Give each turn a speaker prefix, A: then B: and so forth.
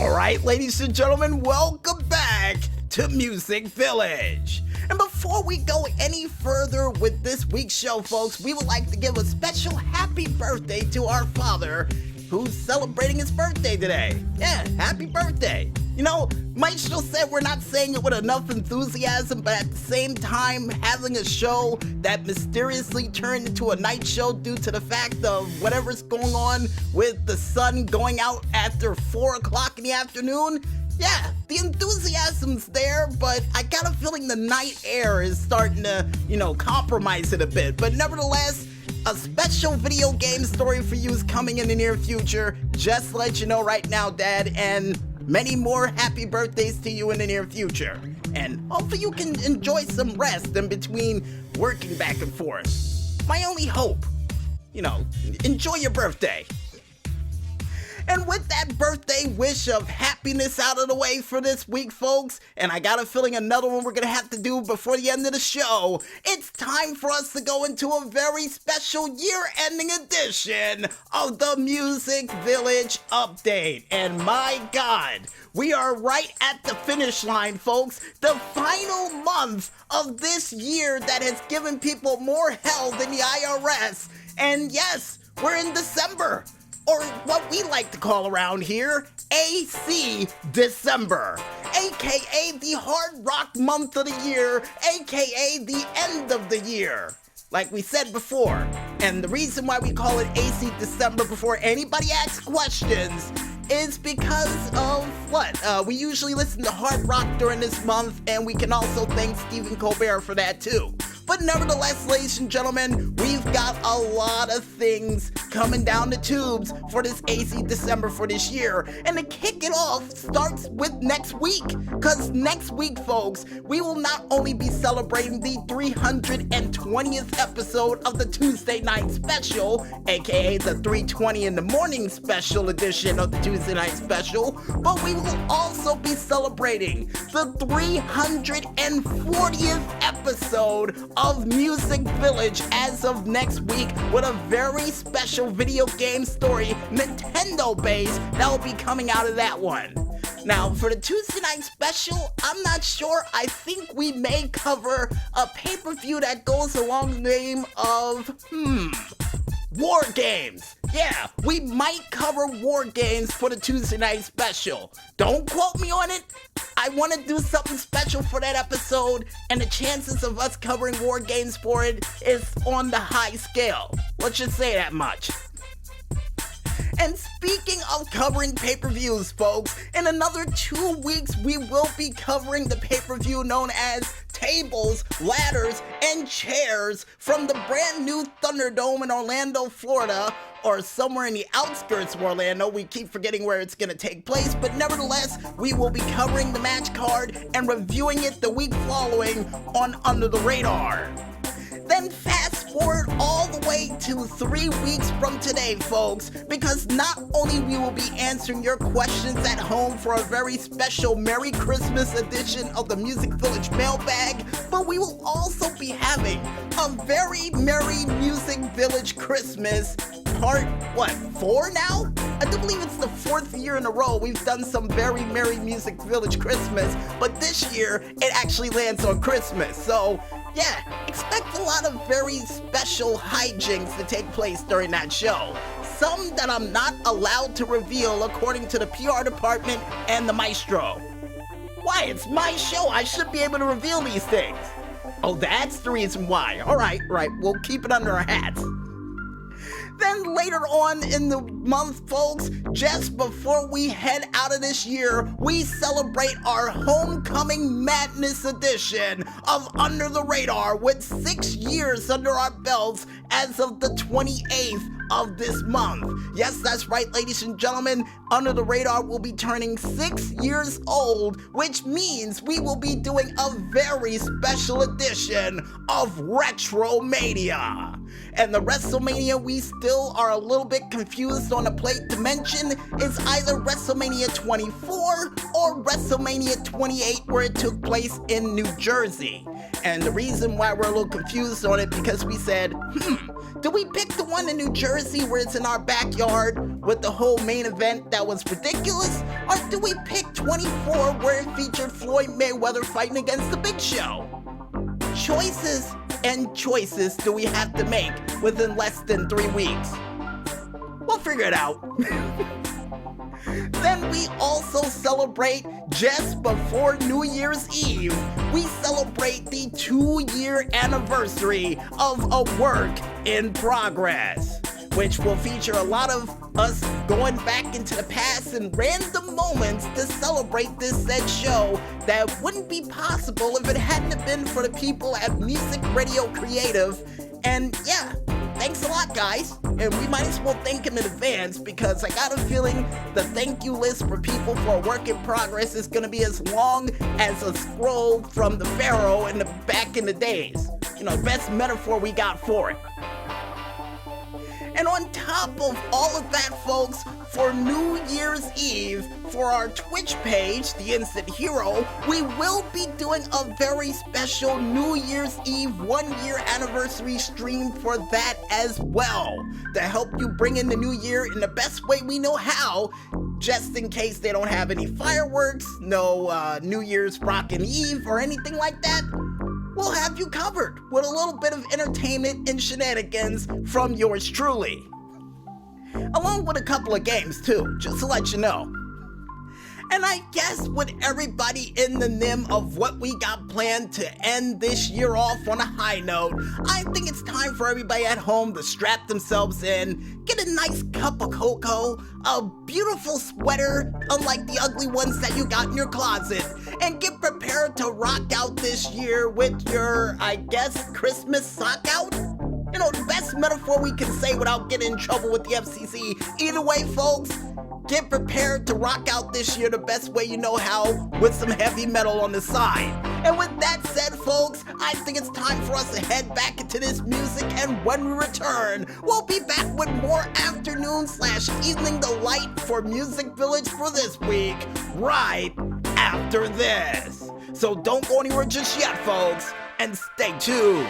A: Alright, ladies and gentlemen, welcome back to Music Village. And before we go any further with this week's show, folks, we would like to give a special happy birthday to our father, who's celebrating his birthday today. Yeah, happy birthday. You know, Maestro said we're not saying it with enough enthusiasm, but at the same time, having a show that mysteriously turned into a night show due to the fact of whatever's going on with the sun going out after 4 o'clock in the afternoon, yeah, the enthusiasm's there, but I got a feeling the night air is starting to, compromise it a bit. But nevertheless, a special video game story for you is coming in the near future. Just to let you know right now, Dad, and many more happy birthdays to you in the near future. And hopefully you can enjoy some rest in between working back and forth. My only hope, enjoy your birthday. And with that birthday wish of happiness out of the way for this week, folks, and I got a feeling another one we're going to have to do before the end of the show, it's time for us to go into a very special year-ending edition of the Music Village Update. And my God, we are right at the finish line, folks. The final month of this year that has given people more hell than the IRS. And yes, we're in December. Or what we like to call around here, AC December, aka the hard rock month of the year, aka the end of the year, like we said before. And the reason why we call it AC December before anybody asks questions is because of what? We usually listen to hard rock during this month, and we can also thank Stephen Colbert for that too. But nevertheless, ladies and gentlemen, we've got a lot of things coming down the tubes for this AC December for this year. And to kick it off starts with next week. Because next week, folks, we will not only be celebrating the 320th episode of the Tuesday Night Special, aka the 3:20 in the morning special edition of the Tuesday Night Special, but we will also be celebrating the 340th episode of Music Village as of next week with a very special video game story, Nintendo-based, that will be coming out of that one. Now, for the Tuesday Night Special, I'm not sure. I think we may cover a pay-per-view that goes along the name of, War Games. Yeah, we might cover War Games for the Tuesday Night Special. Don't quote me on it. I want to do something special for that episode, and the chances of us covering War Games for it is on the high scale. Let's just say that much. And speaking of covering pay-per-views, folks, in another 2 weeks, we will be covering the pay-per-view known as Tables, Ladders, and Chairs from the brand new Thunderdome in Orlando, Florida, or somewhere in the outskirts of Orlando. We keep forgetting where it's going to take place, but nevertheless, we will be covering the match card and reviewing it the week following on Under the Radar. Then fast forward all the way to 3 weeks from today, folks, because not only we will be answering your questions at home for a very special Merry Christmas edition of the Music Village mailbag, but we will also be having a very Merry Music Village Christmas part, 4 now? I do believe it's the 4th year in a row we've done some very Merry Music Village Christmas, but this year it actually lands on Christmas, so yeah, expect a lot of very special hijinks to take place during that show. Some that I'm not allowed to reveal according to the PR department and the maestro. Why? It's my show. I should be able to reveal these things. Oh, that's the reason why. All right, we'll keep it under our hats. Then later on in the month, folks, just before we head out of this year, we celebrate our Homecoming Madness edition of Under the Radar with 6 years under our belts as of the 28th of this month. Yes, that's right, ladies and gentlemen. Under the Radar will be turning 6 years old, which means we will be doing a very special edition of Retromania. And the WrestleMania we still are a little bit confused on the plate to mention is either WrestleMania 24 or WrestleMania 28, where it took place in New Jersey. And the reason why we're a little confused on it because we said, Do we pick the one in New Jersey where it's in our backyard with the whole main event that was ridiculous? Or do we pick 24 where it featured Floyd Mayweather fighting against the Big Show? Choices and choices do we have to make within less than 3 weeks? We'll figure it out. Then we also celebrate just before New Year's Eve. We celebrate the 2-year anniversary of A Work in Progress, which will feature a lot of us going back into the past in random moments to celebrate this said show that wouldn't be possible if it hadn't been for the people at Music Radio Creative. And yeah, thanks a lot, guys. And we might as well thank them in advance because I got a feeling the thank you list for people for A Work in Progress is going to be as long as a scroll from the Pharaoh back in the days. You know, best metaphor we got for it. And on top of all of that, folks, for New Year's Eve, for our Twitch page, The Instant Hero, we will be doing a very special New Year's Eve 1-year anniversary stream for that as well, to help you bring in the new year in the best way we know how, just in case they don't have any fireworks, no New Year's Rockin' Eve or anything like that. We'll have you covered with a little bit of entertainment and shenanigans from yours truly. Along with a couple of games too, just to let you know. And I guess with everybody in the nim of what we got planned to end this year off on a high note, I think it's time for everybody at home to strap themselves in, get a nice cup of cocoa, a beautiful sweater, unlike the ugly ones that you got in your closet, and get prepared to rock out this year with your, I guess, Christmas sock out? You know, the best metaphor we can say without getting in trouble with the FCC. Either way, folks, get prepared to rock out this year the best way you know how, with some heavy metal on the side. And with that said, folks, I think it's time for us to head back into this music, and when we return, we'll be back with more afternoon/evening delight for Music Village for this week, right after this. So don't go anywhere just yet, folks, and stay tuned.